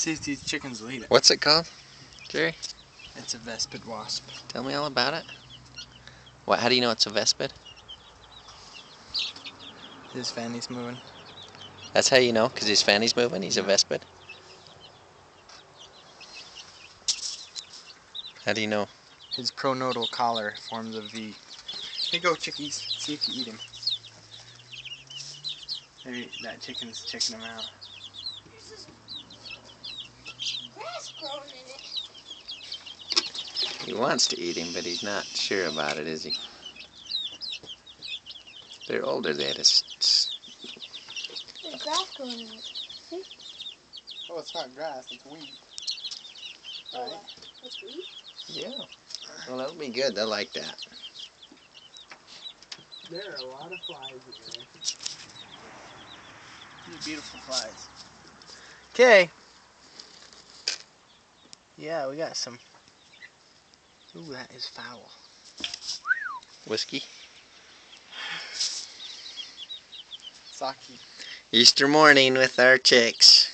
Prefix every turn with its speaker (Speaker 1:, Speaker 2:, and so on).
Speaker 1: See if these chickens will eat it.
Speaker 2: What's it called, Jerry?
Speaker 1: It's a Vespid wasp.
Speaker 2: Tell me all about it. What? How do you know it's a Vespid?
Speaker 1: His fanny's moving.
Speaker 2: That's how you know, because his fanny's moving. He's a Vespid. How do you know?
Speaker 1: His pronotal collar forms a V. Here you go, chickies. See if you eat him. Maybe that chicken's checking him out.
Speaker 3: There's this grass growing in it.
Speaker 2: He wants to eat him, but he's not sure about it, is he? They're older there.
Speaker 3: There's grass growing in it. See?
Speaker 1: Oh, it's not grass, it's wheat.
Speaker 3: Oh,
Speaker 1: Right?
Speaker 3: that's wheat?
Speaker 2: Yeah. Well, that'll be good. They'll like that.
Speaker 1: There are a lot of flies in there. These beautiful flies. Okay. Yeah, we got some. Ooh, that is foul.
Speaker 2: Whiskey.
Speaker 1: Sake.
Speaker 2: Easter morning with our chicks.